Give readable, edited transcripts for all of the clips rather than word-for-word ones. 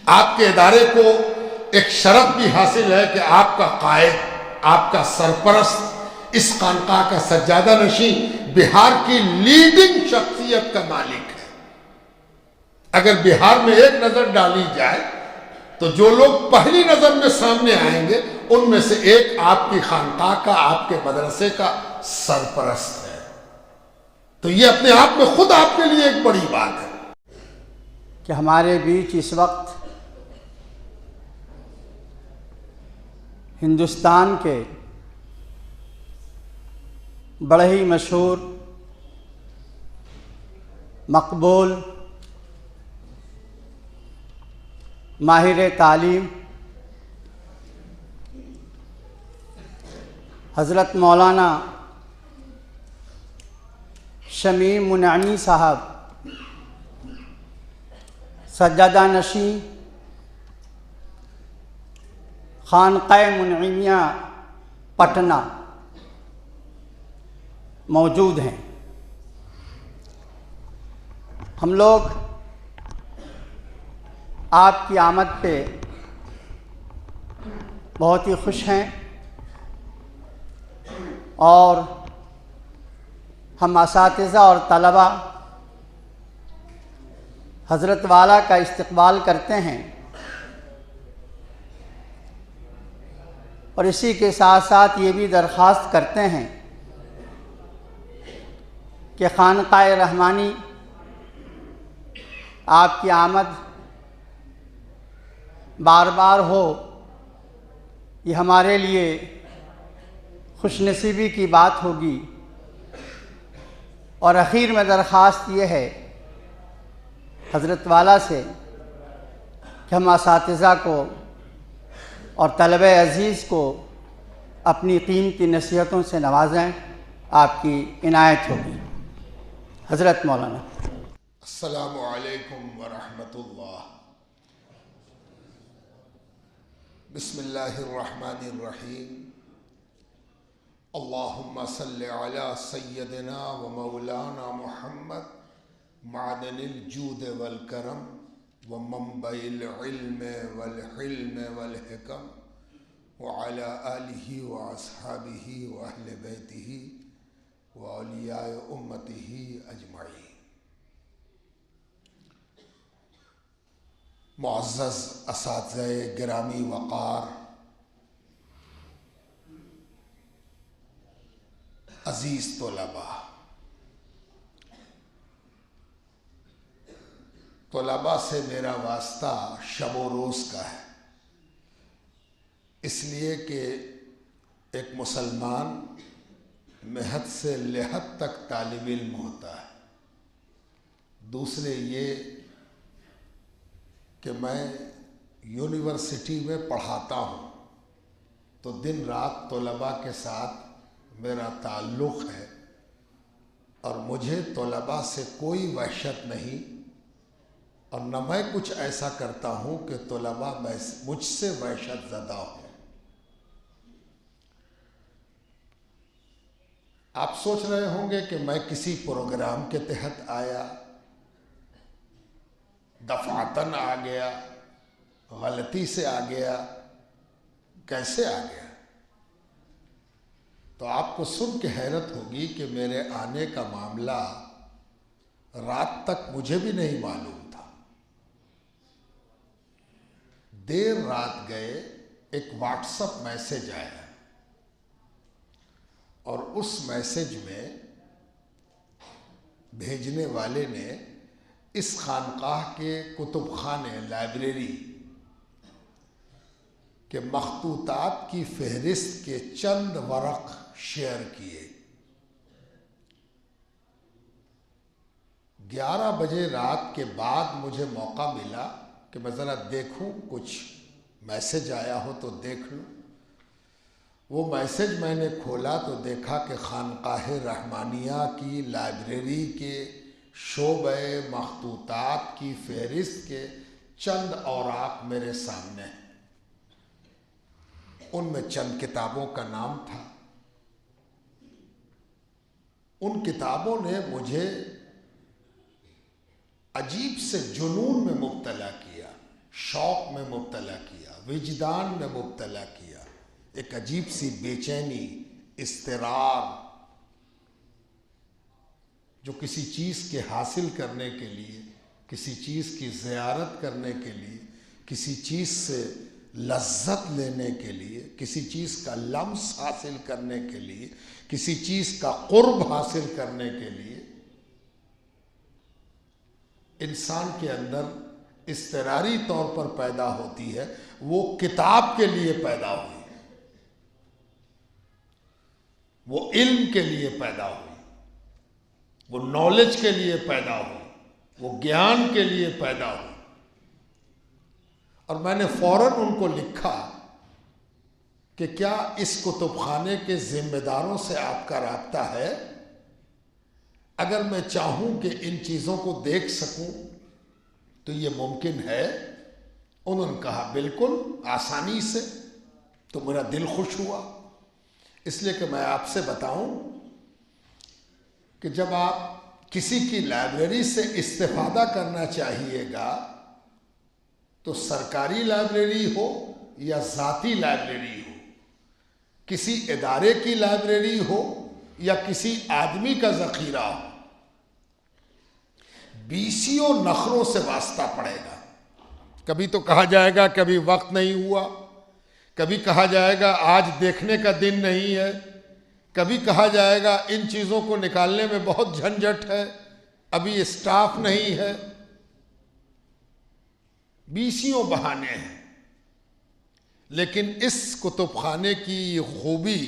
آپ کے ادارے کو ایک شرف بھی حاصل ہے کہ آپ کا قائد، آپ کا سرپرست، اس خانقاہ کا سجادہ نشین بہار کی لیڈنگ شخصیت کا مالک ہے۔ اگر بہار میں ایک نظر ڈالی جائے تو جو لوگ پہلی نظر میں سامنے آئیں گے ان میں سے ایک آپ کی خانقاہ کا، آپ کے مدرسے کا سرپرست ہے۔ تو یہ اپنے آپ میں خود آپ کے لیے ایک بڑی بات ہے کہ ہمارے بیچ اس وقت ہندوستان کے بڑے ہی مشہور، مقبول، ماہر تعلیم حضرت مولانا شمیم منعمی صاحب سجادہ نشین خانقاہ منعمیہ پٹنہ موجود ہیں۔ ہم لوگ آپ کی آمد پہ بہت ہی خوش ہیں، اور ہم اساتذہ اور طلباء حضرت والا کا استقبال کرتے ہیں، اور اسی کے ساتھ ساتھ یہ بھی درخواست کرتے ہیں کہ خانقاہ رحمانی آپ کی آمد بار بار ہو، یہ ہمارے لیے خوش نصیبی کی بات ہوگی۔ اور اخیر میں درخواست یہ ہے حضرت والا سے کہ ہم اساتذہ کو اور طلبہ عزیز کو اپنی قیمتی نصیحتوں سے نوازیں، آپ کی عنایت ہوگی۔ حضرت مولانا۔ السلام علیکم ورحمۃ اللہ۔ بسم اللہ الرحمن الرحیم۔ اللہم صل علی سیدنا و مولانا محمد معدن الجود والکرم و منبع العلم والحلم والحکم وعلی آلہ و اصحابہ و اہل بیتہ و اولیاء امتہ اجمعین۔ معزز اساتذہ گرامی وقار، عزیز طلباء سے میرا واسطہ شب و روز کا ہے، اس لیے کہ ایک مسلمان مہد سے لحد تک طالب علم ہوتا ہے۔ دوسرے یہ کہ میں یونیورسٹی میں پڑھاتا ہوں، تو دن رات طلباء کے ساتھ میرا تعلق ہے، اور مجھے طلباء سے کوئی وحشت نہیں، اور نہ میں کچھ ایسا کرتا ہوں کہ طلباء مجھ سے وحشت زدہ ہوں۔ آپ سوچ رہے ہوں گے کہ میں کسی پروگرام کے تحت آیا، دفعتاً آ گیا، غلطی سے آ گیا، کیسے آ گیا؟ تو آپ کو سن کے حیرت ہوگی کہ میرے آنے کا معاملہ رات تک مجھے بھی نہیں معلوم تھا۔ دیر رات گئے ایک واٹس اپ میسج آیا، اور اس میسج میں بھیجنے والے نے اس خانقاہ کے کتب خانے، لائبریری کے مخطوطات کی فہرست کے چند ورق شیئر کیے۔ 11 بجے رات کے بعد مجھے موقع ملا کہ میں ذرا دیکھوں، کچھ میسج آیا ہو تو دیکھ لوں۔ وہ میسج میں نے کھولا تو دیکھا کہ خانقاہ رحمانیہ کی لائبریری کے شعبہ مخطوطات کی فہرست کے چند اوراق میرے سامنے ہیں۔ ان میں چند کتابوں کا نام تھا۔ ان کتابوں نے مجھے عجیب سے جنون میں مبتلا کیا۔ شوق میں مبتلا کیا، وجدان میں مبتلا کیا، ایک عجیب سی بے چینی، اضطرار، جو کسی چیز کے حاصل کرنے کے لیے، کسی چیز کی زیارت کرنے کے لیے، کسی چیز سے لذت لینے کے لیے، کسی چیز کا لمس حاصل کرنے کے لیے، کسی چیز کا قرب حاصل کرنے کے لیے انسان کے اندر اضطراری طور پر پیدا ہوتی ہے، وہ کتاب کے لیے پیدا ہوئی، وہ علم کے لیے پیدا ہوئی، وہ نالج کے لیے پیدا ہوئی، وہ گیان کے لیے پیدا ہوئی۔ اور میں نے فوراً ان کو لکھا کہ کیا اس کتب خانے کے ذمہ داروں سے آپ کا رابطہ ہے؟ اگر میں چاہوں کہ ان چیزوں کو دیکھ سکوں تو یہ ممکن ہے؟ انہوں نے کہا بالکل، آسانی سے۔ تو میرا دل خوش ہوا، اس لیے کہ میں آپ سے بتاؤں کہ جب آپ کسی کی لائبریری سے استفادہ کرنا چاہیے گا تو سرکاری لائبریری ہو یا ذاتی لائبریری ہو، کسی ادارے کی لائبریری ہو یا کسی آدمی کا ذخیرہ ہو، بیسیوں نخروں سے واسطہ پڑے گا۔ کبھی تو کہا جائے گا کبھی وقت نہیں ہوا، کبھی کہا جائے گا آج دیکھنے کا دن نہیں ہے، کبھی کہا جائے گا ان چیزوں کو نکالنے میں بہت جھنجھٹ ہے، ابھی اسٹاف نہیں ہے، بیسیوں بہانے ہیں۔ لیکن اس کتب خانے کی یہ خوبی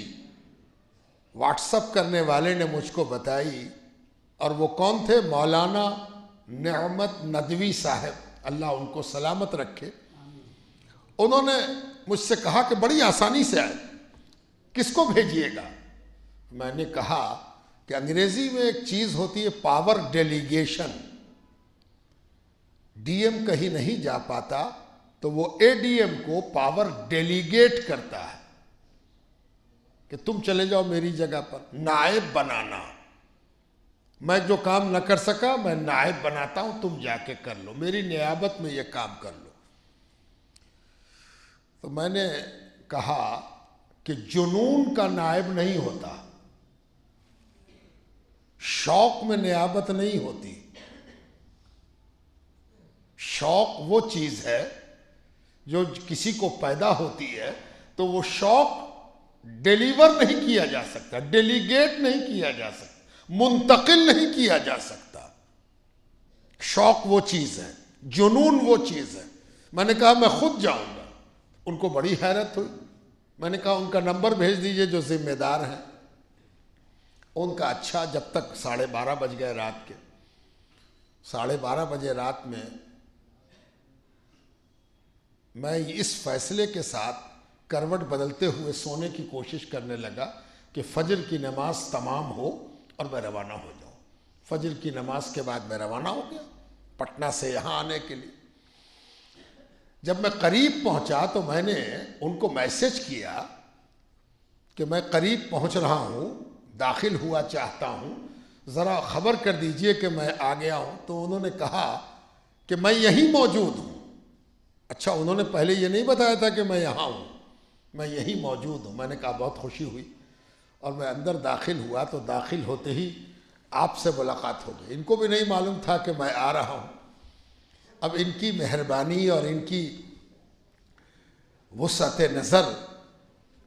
واٹس اپ کرنے والے نے مجھ کو بتائی، اور وہ کون تھے؟ مولانا نعمت ندوی صاحب، اللہ ان کو سلامت رکھے۔ انہوں نے مجھ سے کہا کہ بڑی آسانی سے آئے، کس کو بھیجیے گا؟ میں نے کہا کہ انگریزی میں ایک چیز ہوتی ہے پاور ڈیلیگیشن، ڈی ایم کہیں نہیں جا پاتا تو وہ اے ڈی ایم کو پاور ڈیلیگیٹ کرتا ہے کہ تم چلے جاؤ میری جگہ پر، نائب بنانا۔ میں جو کام نہ کر سکا میں نائب بناتا ہوں، تم جا کے کر لو، میری نیابت میں یہ کام کر لو۔ تو میں نے کہا کہ جنون کا نائب نہیں ہوتا، شوق میں نیابت نہیں ہوتی۔ شوق وہ چیز ہے جو کسی کو پیدا ہوتی ہے تو وہ شوق ڈیلیور نہیں کیا جا سکتا، ڈیلیگیٹ نہیں کیا جا سکتا، منتقل نہیں کیا جا سکتا۔ شوق وہ چیز ہے، جنون وہ چیز ہے۔ میں نے کہا میں خود جاؤں گا۔ ان کو بڑی حیرت ہوئی۔ میں نے کہا ان کا نمبر بھیج دیجئے جو ذمہ دار ہیں۔ ان کا اچھا، جب تک 12:30 بج گئے رات کے، 12:30 بجے رات میں میں اس فیصلے کے ساتھ کروٹ بدلتے ہوئے سونے کی کوشش کرنے لگا کہ فجر کی نماز تمام ہو اور میں روانہ ہو جاؤں۔ فجر کی نماز کے بعد میں روانہ ہو گیا پٹنہ سے یہاں آنے کے لیے۔ جب میں قریب پہنچا تو میں نے ان کو میسج کیا کہ میں قریب پہنچ رہا ہوں، داخل ہوا چاہتا ہوں، ذرا خبر کر دیجئے کہ میں آ گیا ہوں۔ تو انہوں نے کہا کہ میں یہیں موجود ہوں۔ اچھا، انہوں نے پہلے یہ نہیں بتایا تھا کہ میں یہاں ہوں، میں یہیں موجود ہوں۔ میں نے کہا بہت خوشی ہوئی، اور میں اندر داخل ہوا تو داخل ہوتے ہی آپ سے ملاقات ہو گئی۔ ان کو بھی نہیں معلوم تھا کہ میں آ رہا ہوں۔ اب ان کی مہربانی اور ان کی وسعت نظر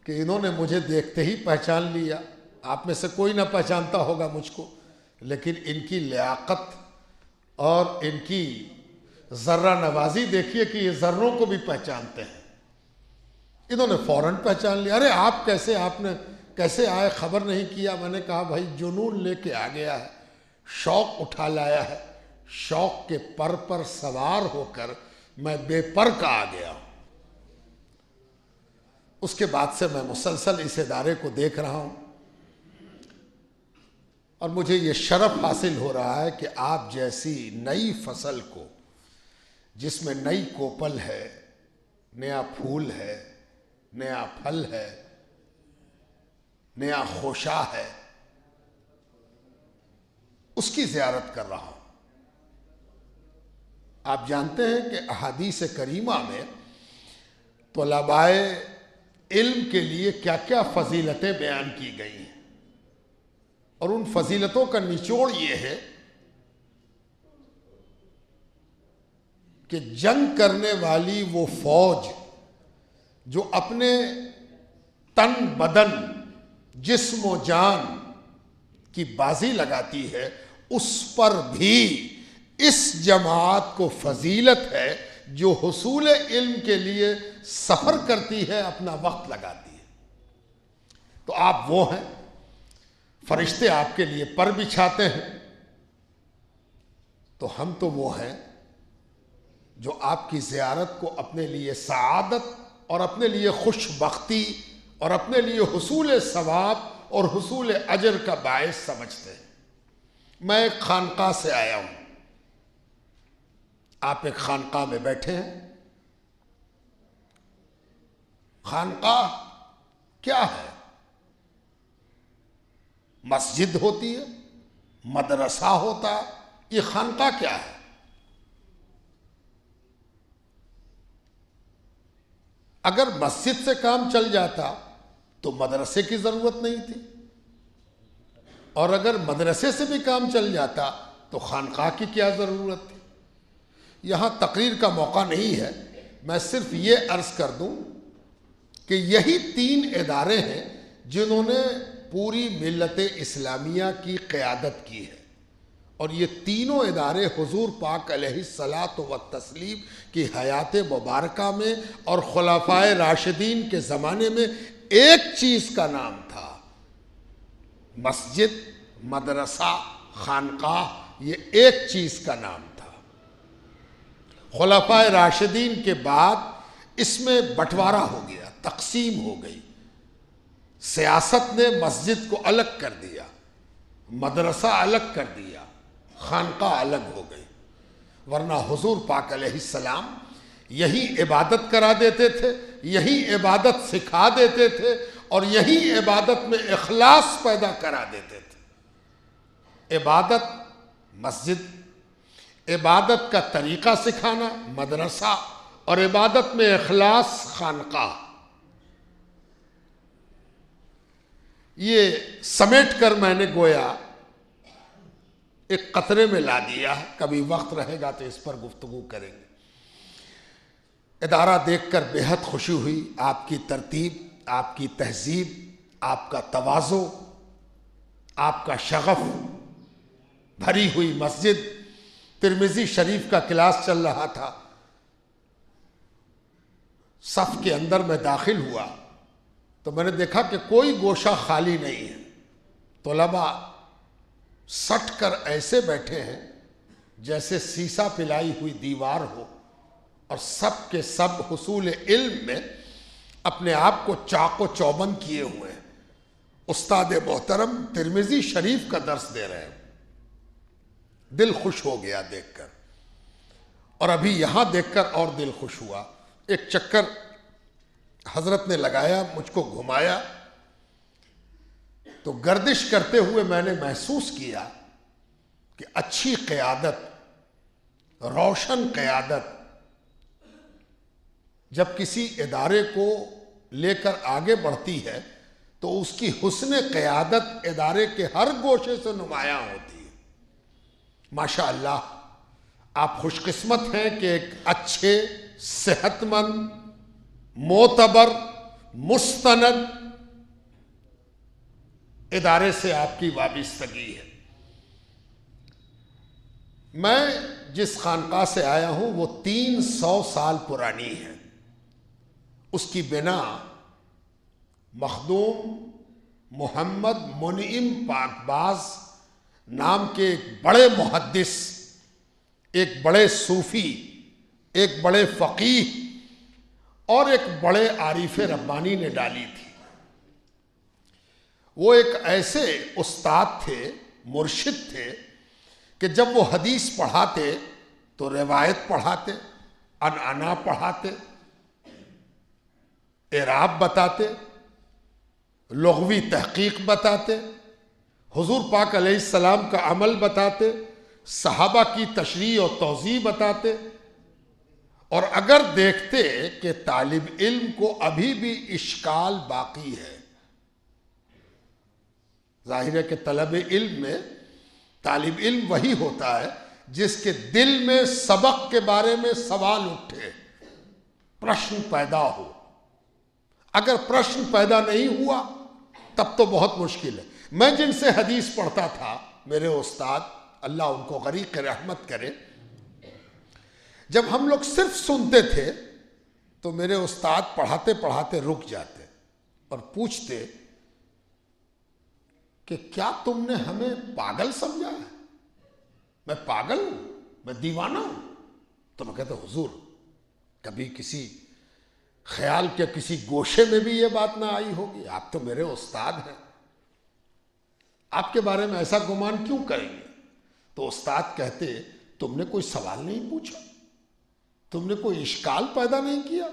کہ انہوں نے مجھے دیکھتے ہی پہچان لیا۔ آپ میں سے کوئی نہ پہچانتا ہوگا مجھ کو، لیکن ان کی لیاقت اور ان کی ذرہ نوازی دیکھیے کہ یہ ذروں کو بھی پہچانتے ہیں۔ انہوں نے فوراً پہچان لیا۔ ارے آپ کیسے، آپ نے کیسے آئے، خبر نہیں کیا؟ میں نے کہا بھائی جنون لے کے آ گیا ہے، شوق اٹھا لایا ہے، شوق کے پر سوار ہو کر میں بے پر کا آ گیا ہوں۔ اس کے بعد سے میں مسلسل اس ادارے کو دیکھ رہا ہوں، اور مجھے یہ شرف حاصل ہو رہا ہے کہ آپ جیسی نئی فصل کو، جس میں نئی کوپل ہے، نیا پھول ہے، نیا پھل ہے، نیا خوشا ہے، اس کی زیارت کر رہا ہوں۔ آپ جانتے ہیں کہ احادیث کریمہ میں طلباء علم کے لیے کیا کیا فضیلتیں بیان کی گئی ہیں، اور ان فضیلتوں کا نچوڑ یہ ہے کہ جنگ کرنے والی وہ فوج جو اپنے تن بدن جسم و جان کی بازی لگاتی ہے، اس پر بھی اس جماعت کو فضیلت ہے جو حصول علم کے لیے سفر کرتی ہے، اپنا وقت لگاتی ہے۔ تو آپ وہ ہیں، فرشتے آپ کے لیے پر بچھاتے ہیں، تو ہم تو وہ ہیں جو آپ کی زیارت کو اپنے لیے سعادت اور اپنے لیے خوش بختی اور اپنے لیے حصول ثواب اور حصول اجر کا باعث سمجھتے ہیں۔ میں ایک خانقاہ سے آیا ہوں، آپ ایک خانقاہ میں بیٹھے ہیں۔ خانقاہ کیا ہے؟ مسجد ہوتی ہے، مدرسہ ہوتا ہے، یہ خانقاہ کیا ہے؟ اگر مسجد سے کام چل جاتا تو مدرسے کی ضرورت نہیں تھی، اور اگر مدرسے سے بھی کام چل جاتا تو خانقاہ کی کیا ضرورت تھی؟ یہاں تقریر کا موقع نہیں ہے، میں صرف یہ عرض کر دوں کہ یہی 3 ادارے ہیں جنہوں نے پوری ملت اسلامیہ کی قیادت کی ہے، اور یہ تینوں ادارے حضور پاک علیہ الصلاۃ والتسلیم کی حیات مبارکہ میں اور خلفائے راشدین کے زمانے میں ایک چیز کا نام تھا، مسجد، مدرسہ، خانقاہ، یہ ایک چیز کا نام تھا۔ خلفائے راشدین کے بعد اس میں بٹوارا ہو گیا، تقسیم ہو گئی، سیاست نے مسجد کو الگ کر دیا، مدرسہ الگ کر دیا، خانقاہ الگ ہو گئی، ورنہ حضور پاک علیہ السلام یہی عبادت کرا دیتے تھے، یہی عبادت سکھا دیتے تھے، اور یہی عبادت میں اخلاص پیدا کرا دیتے تھے۔ عبادت مسجد، عبادت کا طریقہ سکھانا مدرسہ، اور عبادت میں اخلاص خانقاہ۔ یہ سمیٹ کر میں نے گویا ایک قطرے میں لا دیا ہے، کبھی وقت رہے گا تو اس پر گفتگو کریں گے۔ ادارہ دیکھ کر بے حد خوشی ہوئی، آپ کی ترتیب، آپ کی تہذیب، آپ کا تواضع، آپ کا شغف، بھری ہوئی مسجد۔ ترمذی شریف کا کلاس چل رہا تھا، صف کے اندر میں داخل ہوا تو میں نے دیکھا کہ کوئی گوشہ خالی نہیں ہے، طلباء سٹ کر ایسے بیٹھے ہیں جیسے سیسا پلائی ہوئی دیوار ہو، اور سب کے سب حصول علم میں اپنے آپ کو چاق و چوبند کیے ہوئے ہیں۔ استاد محترم ترمذی شریف کا درس دے رہے ہیں، دل خوش ہو گیا دیکھ کر، اور ابھی یہاں دیکھ کر اور دل خوش ہوا۔ ایک چکر حضرت نے لگایا، مجھ کو گھمایا، تو گردش کرتے ہوئے میں نے محسوس کیا کہ اچھی قیادت، روشن قیادت جب کسی ادارے کو لے کر آگے بڑھتی ہے تو اس کی حسن قیادت ادارے کے ہر گوشے سے نمایاں ہوتی ہے۔ ماشاءاللہ آپ خوش قسمت ہیں کہ ایک اچھے، صحت مند، معتبر، مستند ادارے سے آپ کی وابستگی ہے۔ میں جس خانقاہ سے آیا ہوں وہ 300 سال پرانی ہے۔ اس کی بنا مخدوم محمد منعم پاکباز نام کے ایک بڑے محدث، ایک بڑے صوفی، ایک بڑے فقیہ اور ایک بڑے عارف ربانی نے ڈالی تھی۔ وہ ایک ایسے استاد تھے، مرشد تھے، کہ جب وہ حدیث پڑھاتے تو روایت پڑھاتے، عنعنہ پڑھاتے، اعراب بتاتے، لغوی تحقیق بتاتے، حضور پاک علیہ السلام کا عمل بتاتے، صحابہ کی تشریح اور توضیح بتاتے، اور اگر دیکھتے کہ طالب علم کو ابھی بھی اشکال باقی ہے، ظاہر ہے کہ طلب علم میں طالب علم وہی ہوتا ہے جس کے دل میں سبق کے بارے میں سوال اٹھے، پرشن پیدا ہو۔ اگر پرشن پیدا نہیں ہوا تب تو بہت مشکل ہے۔ میں جن سے حدیث پڑھتا تھا، میرے استاد اللہ ان کو غریق رحمت کرے، جب ہم لوگ صرف سنتے تھے تو میرے استاد پڑھاتے پڑھاتے رک جاتے اور پوچھتے کہ کیا تم نے ہمیں پاگل سمجھا ہے؟ میں پاگل ہوں؟ میں دیوانہ ہوں؟ تو میں کہتا حضور کبھی کسی خیال کے کسی گوشے میں بھی یہ بات نہ آئی ہوگی؟ آپ تو میرے استاد ہیں، آپ کے بارے میں ایسا گمان کیوں کریں گے؟ تو استاد کہتے تم نے کوئی سوال نہیں پوچھا، تم نے کوئی اشکال پیدا نہیں کیا،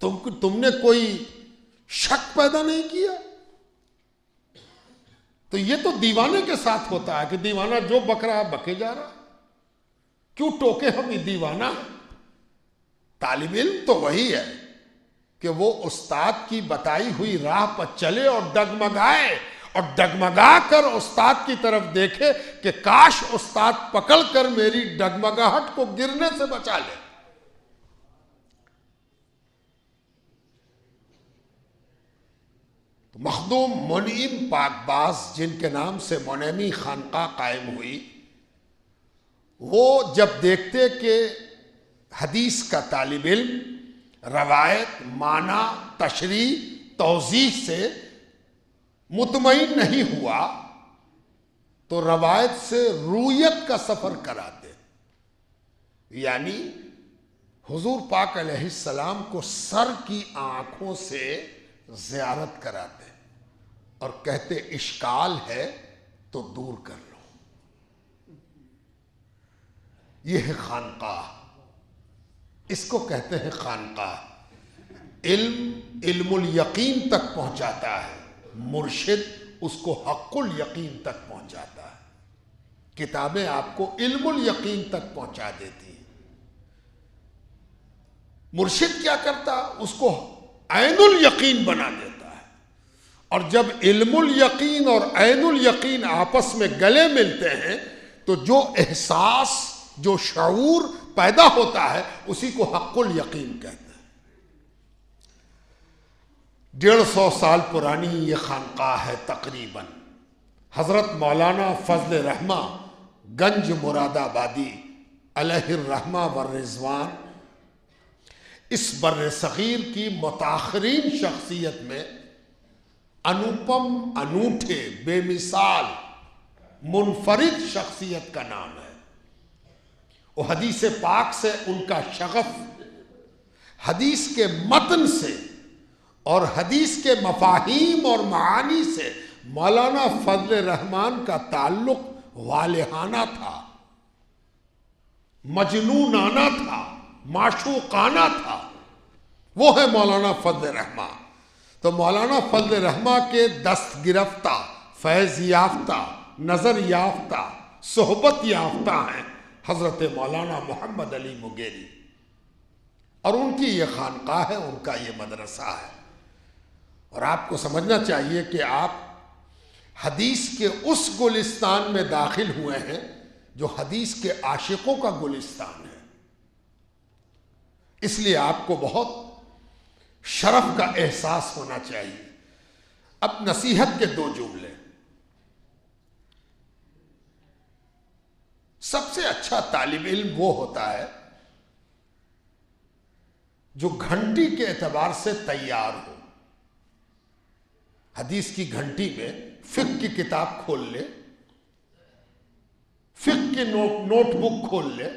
تم نے کوئی شک پیدا نہیں کیا۔ تو یہ تو دیوانے کے ساتھ ہوتا ہے کہ دیوانہ جو بک رہا بکے جا رہا، کیوں ٹوکے ہم یہ دیوانہ ہے؟ طالب علم تو وہی ہے کہ وہ استاد کی بتائی ہوئی راہ پر چلے اور ڈگمگائے، اور ڈگمگا کر استاد کی طرف دیکھے کہ کاش استاد پکڑ کر میری ڈگمگاہٹ کو گرنے سے بچا لے۔ مخدوم منعم پاکباز جن کے نام سے منعمی خانقاہ قائم ہوئی، وہ جب دیکھتے کہ حدیث کا طالب علم روایت، معنی، تشریح، توضیح سے مطمئن نہیں ہوا تو روایت سے رویت کا سفر کراتے، یعنی حضور پاک علیہ السلام کو سر کی آنکھوں سے زیارت کراتے اور کہتے اشکال ہے تو دور کر لو۔ یہ ہے خانقاہ، اس کو کہتے ہیں خانقاہ۔ علم الیقین تک پہنچاتا ہے، مرشد اس کو حق الیقین تک پہنچاتا ہے۔ کتابیں آپ کو علم الیقین تک پہنچا دیتی ہیں۔ مرشد کیا کرتا؟ اس کو عین الیقین بنا دیتا ہے۔ اور جب علم الیقین اور عین الیقین آپس میں گلے ملتے ہیں تو جو احساس، جو شعور پیدا ہوتا ہے اسی کو حق الیقین کہتے ہیں۔ 150 سال پرانی یہ خانقاہ ہے تقریباً۔ حضرت مولانا فضل رحمہ گنج مراد آبادی علیہ الرحمہ والرضوان اس بر صغیر کی متاخرین شخصیت میں انوپم، انوٹھے، بے مثال، منفرد شخصیت کا نام ہے۔ وہ حدیث پاک سے ان کا شغف، حدیث کے متن سے اور حدیث کے مفاہیم اور معانی سے مولانا فضل رحمان کا تعلق والہانہ تھا، مجنونانہ تھا، معشوقانہ تھا۔ وہ ہے مولانا فضل رحمان۔ تو مولانا فضل رحمہ کے دست گرفتہ، فیض یافتہ، نظر یافتہ، صحبت یافتہ ہیں حضرت مولانا محمد علی مغیری، اور ان کی یہ خانقاہ ہے، ان کا یہ مدرسہ ہے۔ اور آپ کو سمجھنا چاہیے کہ آپ حدیث کے اس گلستان میں داخل ہوئے ہیں جو حدیث کے عاشقوں کا گلستان ہے۔ اس لیے آپ کو بہت شرف کا احساس ہونا چاہیے۔ اب نصیحت کے 2 جملے۔ سب سے اچھا طالب علم وہ ہوتا ہے جو گھنٹی کے اعتبار سے تیار ہو۔ حدیث کی گھنٹی میں فقہ کی کتاب کھول لے، فقہ کی نوٹ بک کھول لے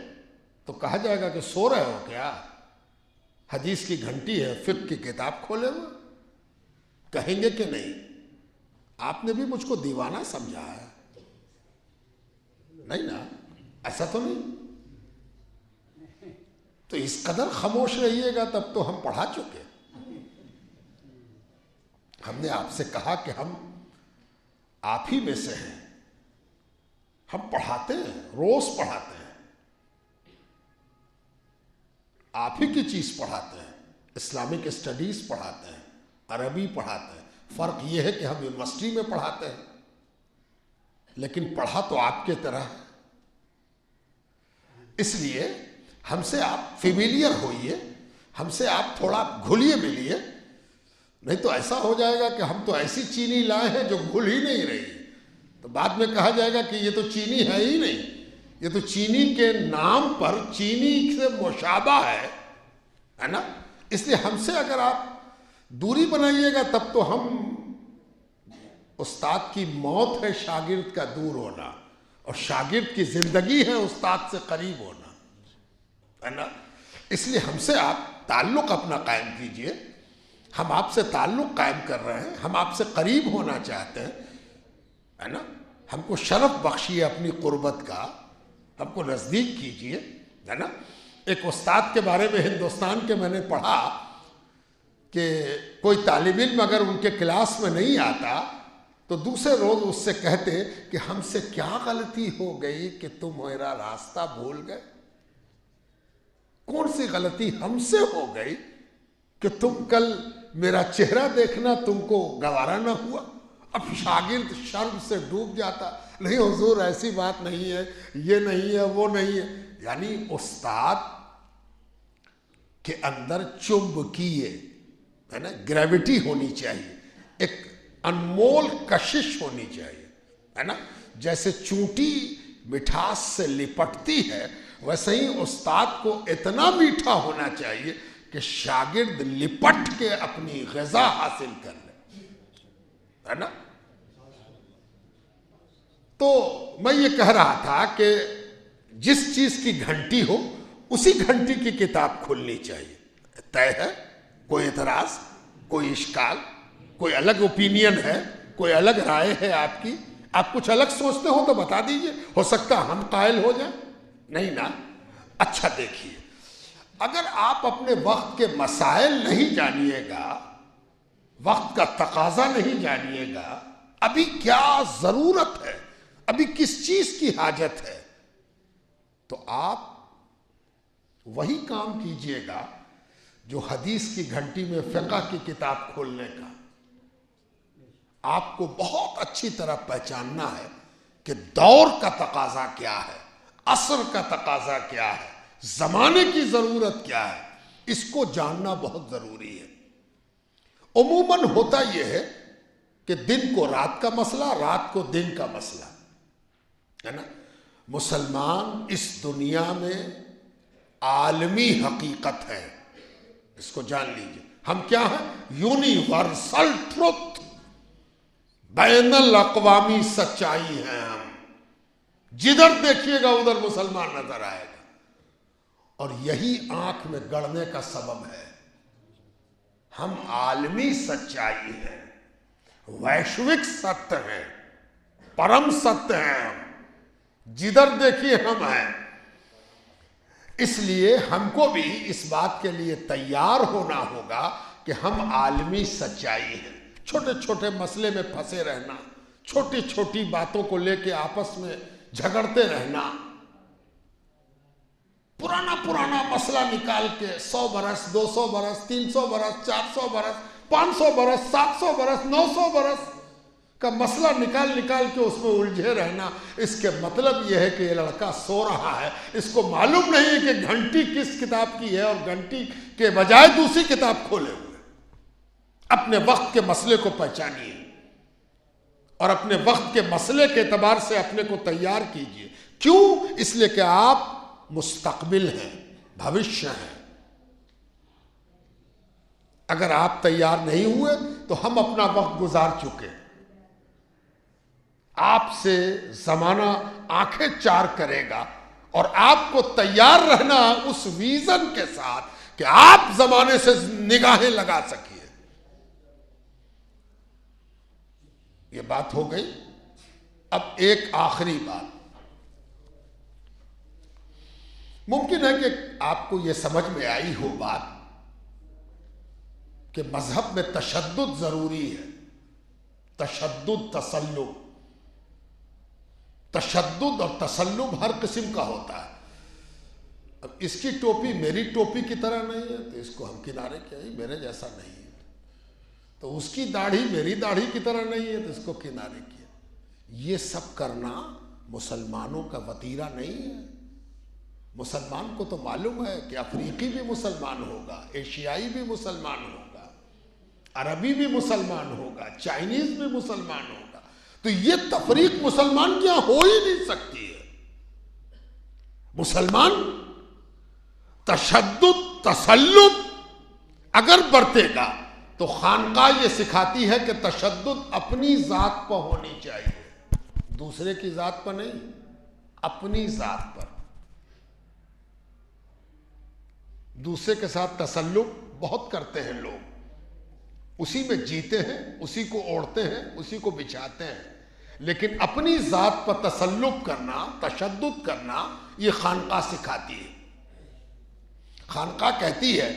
تو کہا جائے گا کہ سو رہے ہو کیا؟ حدیث کی گھنٹی ہے، فقہ کی کتاب کھولے ہوئے، کہیں گے کہ نہیں آپ نے بھی مجھ کو دیوانہ سمجھا ہے؟ نہیں نا، ایسا تو نہیں۔ تو اس قدر خاموش رہیے گا تب تو ہم پڑھا چکے۔ ہم نے آپ سے کہا کہ ہم آپ ہی میں سے ہیں، ہم پڑھاتے ہیں، روز پڑھاتے ہیں۔ آپ ہی کی چیز پڑھاتے ہیں، اسلامک اسٹڈیز پڑھاتے ہیں، عربی پڑھاتے ہیں، فرق یہ ہے کہ ہم یونیورسٹی میں پڑھاتے ہیں، لیکن پڑھا تو آپ کے طرح ہے۔ اس لیے ہم سے آپ فیملیئر ہوئیے، ہم سے آپ تھوڑا گھلیے ملیے، نہیں تو ایسا ہو جائے گا کہ ہم تو ایسی چینی لائے ہیں جو گھل ہی نہیں رہی، تو بعد میں کہا جائے گا کہ یہ تو چینی ہے ہی نہیں، یہ تو چینی کے نام پر چینی سے مشابہ ہے نا۔ اس لیے ہم سے اگر آپ دوری بنائیے گا تب تو ہم، استاد کی موت ہے شاگرد کا دور ہونا، اور شاگرد کی زندگی ہے استاد سے قریب ہونا، ہے نا۔ اس لیے ہم سے آپ تعلق اپنا قائم کیجئے، ہم آپ سے تعلق قائم کر رہے ہیں، ہم آپ سے قریب ہونا چاہتے ہیں، ہے نا۔ ہم کو شرف بخشیے اپنی قربت کا، ہم کو نزدیک کیجئے، ہے نا۔ ایک استاد کے بارے میں ہندوستان کے میں نے پڑھا کہ کوئی طالب علم اگر ان کے کلاس میں نہیں آتا تو دوسرے روز اس سے کہتے کہ ہم سے کیا غلطی ہو گئی کہ تم میرا راستہ بھول گئے؟ کون سی غلطی ہم سے ہو گئی کہ تم کل میرا چہرہ دیکھنا تم کو گوارا نہ ہوا؟ اب شاگرد شرم سے ڈوب جاتا، نہیں حضور ایسی بات نہیں ہے، یہ نہیں ہے، وہ نہیں ہے۔ یعنی استاد کے اندر چمبکیے، ہے نا، گریوٹی ہونی چاہیے، ایک انمول کشش ہونی چاہیے، ہے نا۔ جیسے چونٹی مٹھاس سے لپٹتی ہے ویسے ہی استاد کو اتنا میٹھا ہونا چاہیے کہ شاگرد لپٹ کے اپنی غذا حاصل کر لے، ہے نا۔ تو میں یہ کہہ رہا تھا کہ جس چیز کی گھنٹی ہو اسی گھنٹی کی کتاب کھلنی چاہیے۔ طے ہے؟ کوئی اعتراض، کوئی اشکال، کوئی الگ اوپینین ہے، کوئی الگ رائے ہے آپ کی؟ آپ کچھ الگ سوچتے ہو تو بتا دیجئے، ہو سکتا ہم قائل ہو جائیں، نہیں نا۔ اچھا دیکھیے، اگر آپ اپنے وقت کے مسائل نہیں جانیے گا، وقت کا تقاضا نہیں جانیے گا، ابھی کیا ضرورت ہے، ابھی کس چیز کی حاجت ہے، تو آپ وہی کام کیجئے گا جو حدیث کی گھنٹی میں فقہ کی کتاب کھولنے کا۔ آپ کو بہت اچھی طرح پہچاننا ہے کہ دور کا تقاضا کیا ہے، عصر کا تقاضا کیا ہے، زمانے کی ضرورت کیا ہے، اس کو جاننا بہت ضروری ہے۔ عموماً ہوتا یہ ہے کہ دن کو رات کا مسئلہ، رات کو دن کا مسئلہ، ہے نا۔ مسلمان اس دنیا میں عالمی حقیقت ہے، اس کو جان لیجئے۔ ہم کیا ہیں؟ یونیورسل ٹروتھ، بین الاقوامی سچائی ہیں ہم۔ جدھر دیکھیے گا ادھر مسلمان نظر آئے گا، اور یہی آنکھ میں گڑنے کا سبب ہے۔ ہم عالمی سچائی ہیں، ویشوک ستیہ ہیں، پرم ستیہ ہیں ہم، جدھر دیکھیے ہم ہیں۔ اس لیے ہم کو بھی اس بات کے لیے تیار ہونا ہوگا کہ ہم عالمی سچائی ہیں۔ چھوٹے چھوٹے مسئلے میں پھنسے رہنا، چھوٹی چھوٹی باتوں کو لے کے آپس میں جھگڑتے رہنا، پرانا مسئلہ نکال کے 100 برس، 200 برس، 300 برس، 400 برس، 500 برس، 700 برس، 900 برس کا مسئلہ نکال کے اس میں الجھے رہنا، اس کے مطلب یہ ہے کہ یہ لڑکا سو رہا ہے، اس کو معلوم نہیں ہے کہ گھنٹی کس کتاب کی ہے، اور گھنٹی کے بجائے دوسری کتاب کھولے ہوئے۔ اپنے وقت کے مسئلے کو پہچانیے اور اپنے وقت کے مسئلے کے اعتبار سے اپنے کو تیار کیجئے۔ کیوں؟ اس لیے کہ آپ مستقبل ہیں، بھوشیہ ہیں۔ اگر آپ تیار نہیں ہوئے تو ہم اپنا وقت گزار چکے۔ آپ سے زمانہ آنکھیں چار کرے گا، اور آپ کو تیار رہنا اس ویژن کے ساتھ کہ آپ زمانے سے نگاہیں لگا سکیے۔ یہ بات ہو گئی۔ اب ایک آخری بات، ممکن ہے کہ آپ کو یہ سمجھ میں آئی ہو بات کہ مذہب میں تشدد ضروری ہے، تشدد، تسلب، تشدد اور تسلب ہر قسم کا ہوتا ہے۔ اب اس کی ٹوپی میری ٹوپی کی طرح نہیں ہے تو اس کو ہم کنارے کیا ہے، میرے جیسا نہیں ہے. تو اس کی داڑھی میری داڑھی کی طرح نہیں ہے تو اس کو کنارے کیا. یہ سب کرنا مسلمانوں کا وتیرہ نہیں ہے. مسلمان کو تو معلوم ہے کہ افریقی بھی مسلمان ہوگا، ایشیائی بھی مسلمان ہوگا، عربی بھی مسلمان ہوگا، چائنیز بھی مسلمان ہوگا. تو یہ تفریق مسلمان کیا ہو ہی نہیں سکتی ہے. مسلمان تشدد تسلط اگر برتے گا تو خانقاہ یہ سکھاتی ہے کہ تشدد اپنی ذات پر ہونی چاہیے، دوسرے کی ذات پر نہیں، اپنی ذات پر. دوسرے کے ساتھ تسلط بہت کرتے ہیں لوگ، اسی میں جیتے ہیں، اسی کو اوڑھتے ہیں، اسی کو بچھاتے ہیں. لیکن اپنی ذات پر تسلط کرنا، تشدد کرنا، یہ خانقاہ سکھاتی ہے. خانقاہ کہتی ہے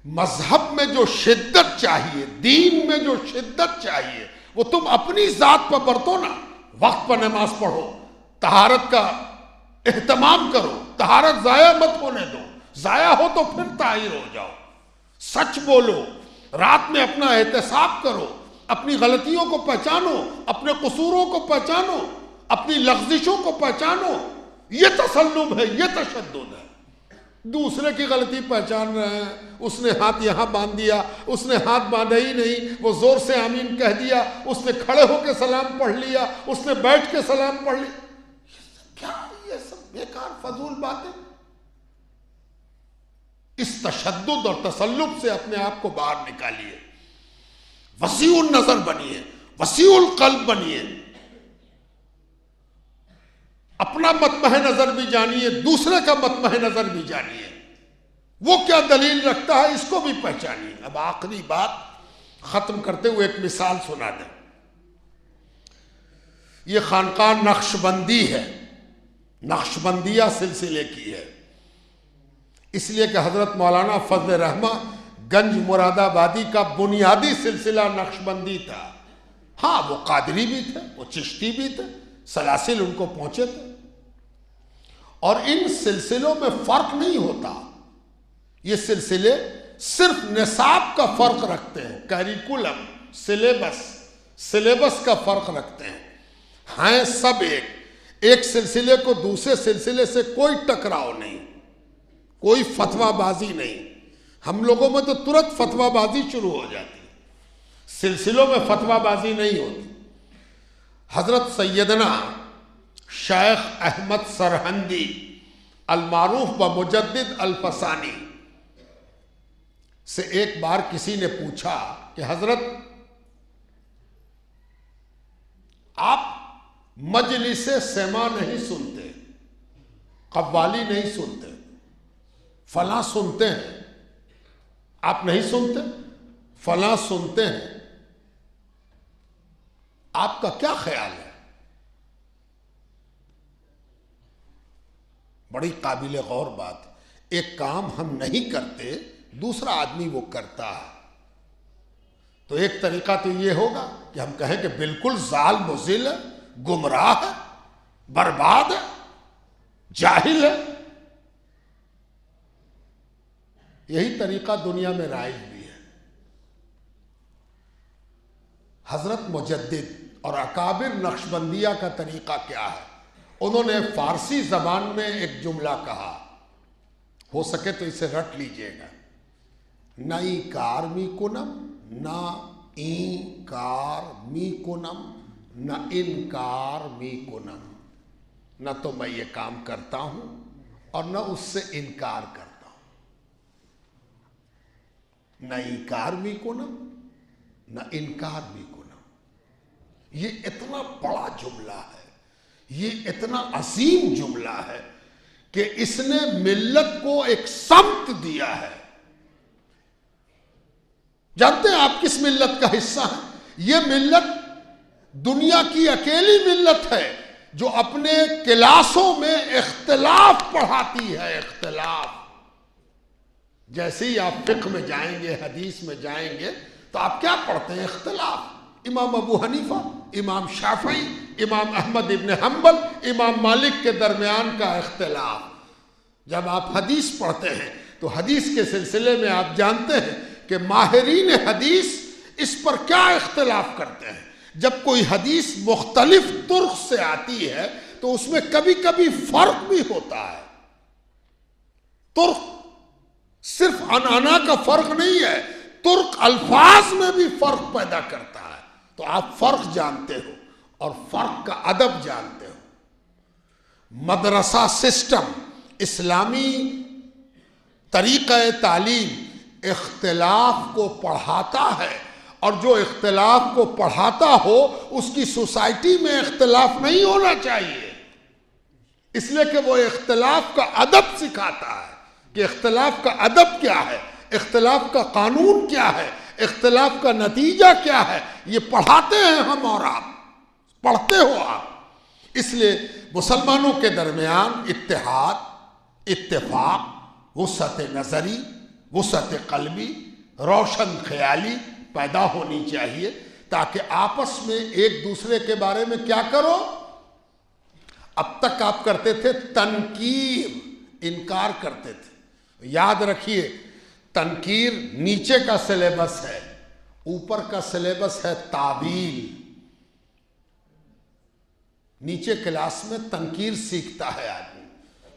مذہب میں جو شدت چاہیے، دین میں جو شدت چاہیے، وہ تم اپنی ذات پر برتو نا. وقت پر نماز پڑھو، طہارت کا اہتمام کرو، طہارت ضائع مت ہونے دو، ضائع ہو تو پھر طاہر ہو جاؤ. سچ بولو، رات میں اپنا احتساب کرو، اپنی غلطیوں کو پہچانو، اپنے قصوروں کو پہچانو، اپنی لغزشوں کو پہچانو. یہ تسلب ہے، یہ تشدد ہے. دوسرے کی غلطی پہچان رہے ہیں، اس نے ہاتھ یہاں باندھ دیا، اس نے ہاتھ باندھا ہی نہیں، وہ زور سے آمین کہہ دیا، اس نے کھڑے ہو کے سلام پڑھ لیا، اس نے بیٹھ کے سلام پڑھ لیا. یہ سب بیکار فضول باتیں. اس تشدد اور تسلط سے اپنے آپ کو باہر نکالیے. وسیع النظر بنیے، وسیع القلب بنیے. اپنا مطمح نظر بھی جانیے، دوسرے کا مطمح نظر بھی جانیے. وہ کیا دلیل رکھتا ہے اس کو بھی پہچانیے. اب آخری بات ختم کرتے ہوئے ایک مثال سنا دیں. یہ خانقاہ نقشبندی ہے، نقشبندیہ سلسلے کی ہے. اس لیے کہ حضرت مولانا فضل رحمہ گنج مراد آبادی کا بنیادی سلسلہ نقشبندی تھا. ہاں وہ قادری بھی تھے، وہ چشتی بھی تھے، سلاسل ان کو پہنچے تھے. اور ان سلسلوں میں فرق نہیں ہوتا. یہ سلسلے صرف نصاب کا فرق رکھتے ہیں، کیریکولم، سلیبس کا فرق رکھتے ہیں. ہیں سب ایک سلسلے کو دوسرے سلسلے سے کوئی ٹکراؤ نہیں، کوئی فتویٰ بازی نہیں. ہم لوگوں میں تو ترنت فتویٰ بازی شروع ہو جاتی ہے، سلسلوں میں فتویٰ بازی نہیں ہوتی. حضرت سیدنا شیخ احمد سرہندی المعروف بمجدد الفسانی سے ایک بار کسی نے پوچھا کہ حضرت آپ مجلس سما نہیں سنتے، قوالی نہیں سنتے، فلاں سنتے ہیں، آپ نہیں سنتے، فلاں سنتے ہیں، آپ کا کیا خیال ہے؟ بڑی قابل غور بات. ایک کام ہم نہیں کرتے، دوسرا آدمی وہ کرتا ہے. تو ایک طریقہ تو یہ ہوگا کہ ہم کہیں کہ بالکل ضال مضل ہے، گمراہ ہے، برباد ہے، جاہل ہے. یہی طریقہ دنیا میں رائج بھی ہے. حضرت مجدد اور اکابر نقشبندیہ کا طریقہ کیا ہے؟ انہوں نے فارسی زبان میں ایک جملہ کہا، ہو سکے تو اسے رٹ لیجئے گا. نہ ایکار می کنم، نہ اینکار می کنم، نہ انکار می کنم. نہ تو میں یہ کام کرتا ہوں اور نہ اس سے انکار کرتا ہوں. نہ اینکار می کنم، نہ انکار می کنم. یہ اتنا بڑا جملہ ہے، یہ اتنا عظیم جملہ ہے کہ اس نے ملت کو ایک سمت دیا ہے. جانتے ہیں آپ کس ملت کا حصہ ہیں؟ یہ ملت دنیا کی اکیلی ملت ہے جو اپنے کلاسوں میں اختلاف پڑھاتی ہے. اختلاف. جیسے ہی آپ فقہ میں جائیں گے، حدیث میں جائیں گے تو آپ کیا پڑھتے ہیں؟ اختلاف. امام ابو حنیفہ، امام شافعی، امام احمد ابن حنبل، امام مالک کے درمیان کا اختلاف. جب آپ حدیث پڑھتے ہیں تو حدیث کے سلسلے میں آپ جانتے ہیں کہ ماہرین حدیث اس پر کیا اختلاف کرتے ہیں. جب کوئی حدیث مختلف طرق سے آتی ہے تو اس میں کبھی کبھی فرق بھی ہوتا ہے. طرق صرف عنعنہ کا فرق نہیں ہے، طرق الفاظ میں بھی فرق پیدا کرتا ہے. تو آپ فرق جانتے ہو اور فرق کا ادب جانتے ہو. مدرسہ سسٹم، اسلامی طریقہ تعلیم اختلاف کو پڑھاتا ہے، اور جو اختلاف کو پڑھاتا ہو اس کی سوسائٹی میں اختلاف نہیں ہونا چاہیے، اس لیے کہ وہ اختلاف کا ادب سکھاتا ہے کہ اختلاف کا ادب کیا ہے، اختلاف کا قانون کیا ہے، اختلاف کا نتیجہ کیا ہے. یہ پڑھاتے ہیں ہم اور آپ، پڑھتے ہو آپ. اس لیے مسلمانوں کے درمیان اتحاد، اتفاق، وسعت نظری، وسعت قلبی، روشن خیالی پیدا ہونی چاہیے، تاکہ آپس میں ایک دوسرے کے بارے میں کیا کرو. اب تک آپ کرتے تھے تنکیر، انکار کرتے تھے. یاد رکھیے تنکیر نیچے کا سلیبس ہے، اوپر کا سلیبس ہے تعویل. نیچے کلاس میں تنکیر سیکھتا ہے آدمی،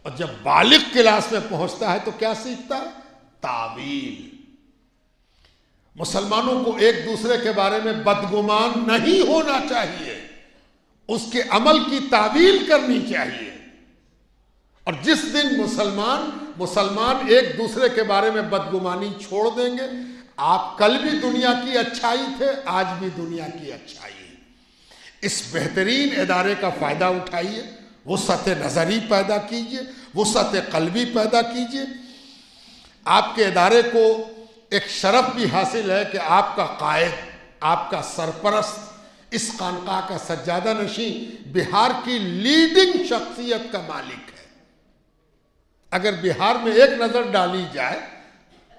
اور جب بالغ کلاس میں پہنچتا ہے تو کیا سیکھتا ہے؟ تعویل. مسلمانوں کو ایک دوسرے کے بارے میں بدگمان نہیں ہونا چاہیے، اس کے عمل کی تعویل کرنی چاہیے. اور جس دن مسلمان ایک دوسرے کے بارے میں بدگمانی چھوڑ دیں گے، آپ کل بھی دنیا کی اچھائی تھے، آج بھی دنیا کی اچھائی ہے. اس بہترین ادارے کا فائدہ اٹھائیے، وسعت نظری پیدا کیجیے، وسعت قلبی پیدا کیجیے. آپ کے ادارے کو ایک شرف بھی حاصل ہے کہ آپ کا قائد، آپ کا سرپرست اس خانقاہ کا سجادہ نشین بہار کی لیڈنگ شخصیت کا مالک ہے. اگر بہار میں ایک نظر ڈالی جائے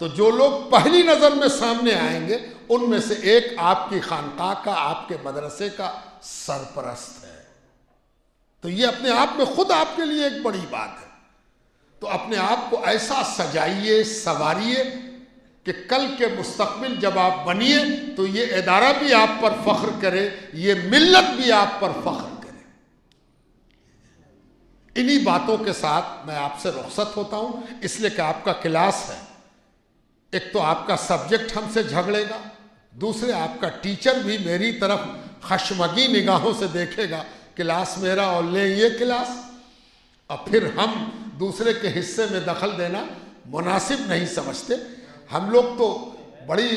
تو جو لوگ پہلی نظر میں سامنے آئیں گے ان میں سے ایک آپ کی خانقاہ کا، آپ کے مدرسے کا سرپرست ہے. تو یہ اپنے آپ میں خود آپ کے لیے ایک بڑی بات ہے. تو اپنے آپ کو ایسا سجائیے، سنواریے کہ کل کے مستقبل جب آپ بنیے تو یہ ادارہ بھی آپ پر فخر کرے، یہ ملت بھی آپ پر فخر کرے. انہی باتوں کے ساتھ میں آپ سے رخصت ہوتا ہوں، اس لیے کہ آپ کا کلاس ہے. ایک تو آپ کا سبجیکٹ ہم سے جھگڑے گا، دوسرے آپ کا ٹیچر بھی میری طرف خشمگی نگاہوں سے دیکھے گا، کلاس میرا اور لیں یہ کلاس. اور پھر ہم دوسرے کے حصے میں دخل دینا مناسب نہیں سمجھتے. ہم لوگ تو بڑی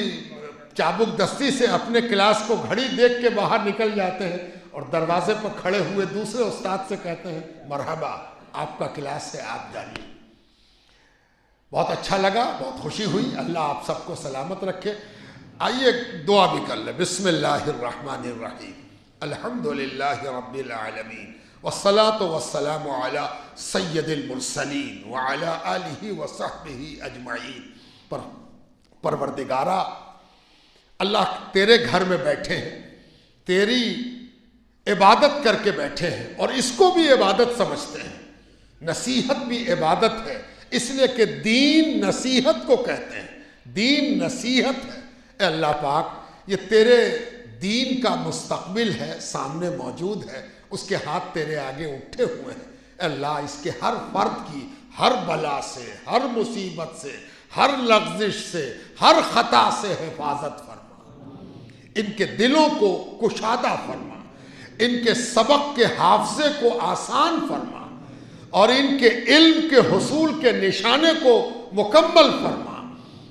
چابک دستی سے اپنے کلاس کو گھڑی دیکھ کے باہر نکل جاتے ہیں اور دروازے پر کھڑے ہوئے دوسرے استاد سے کہتے ہیں مرحبا، آپ کا کلاس ہے، آپ جانیے. بہت اچھا لگا، بہت خوشی ہوئی. اللہ آپ سب کو سلامت رکھے. آئیے دعا بھی کر لیں. بسم اللہ الرحمن الرحیم. الحمدللہ رب العالمین، والصلاة والسلام علی سید المرسلین وعلی آلہ وصحبہ اجمعین. پروردگارہ اللہ تیرے گھر میں بیٹھے ہیں، تیری عبادت کر کے بیٹھے ہیں اور اس کو بھی عبادت سمجھتے ہیں. نصیحت بھی عبادت ہے، اس لیے کہ دین نصیحت کو کہتے ہیں. دین نصیحت ہے. اے اللہ پاک، یہ تیرے دین کا مستقبل ہے، سامنے موجود ہے، اس کے ہاتھ تیرے آگے اٹھے ہوئے ہیں. اے اللہ، اس کے ہر فرد کی ہر بلا سے، ہر مصیبت سے، ہر لغزش سے، ہر خطا سے حفاظت فرما. ان کے دلوں کو کشادہ فرما، ان کے سبق کے حافظے کو آسان فرما، اور ان کے علم کے حصول کے نشانے کو مکمل فرما.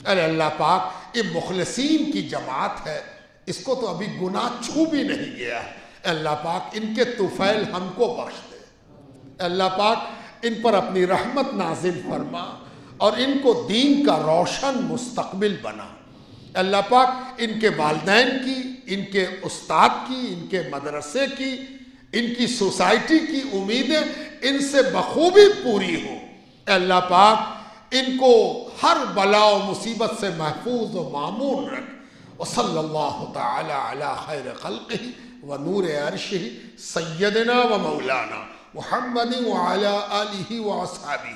اے اللہ پاک، یہ مخلصین کی جماعت ہے، اس کو تو ابھی گناہ چھو بھی نہیں گیا ہے. اے اللہ پاک، ان کے طفیل ہم کو بخش دے. اے اللہ پاک، ان پر اپنی رحمت نازل فرما اور ان کو دین کا روشن مستقبل بنا. اللہ پاک، ان کے والدین کی، ان کے استاد کی، ان کے مدرسے کی، ان کی سوسائٹی کی امیدیں ان سے بخوبی پوری ہو. اے اللہ پاک، ان کو ہر بلا و مصیبت سے محفوظ و مامون رکھ. وصلی اللہ تعالی علی خیر خلقہ و نور عرشہ سیدنا و مولانا محمد وعلی آلہ و اصحابہ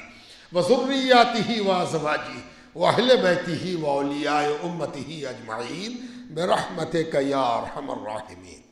وذریاتہ وازواجہ واہل بیتہ واولیاء امتہ اجمعین برحمتک یا ارحم الراحمین۔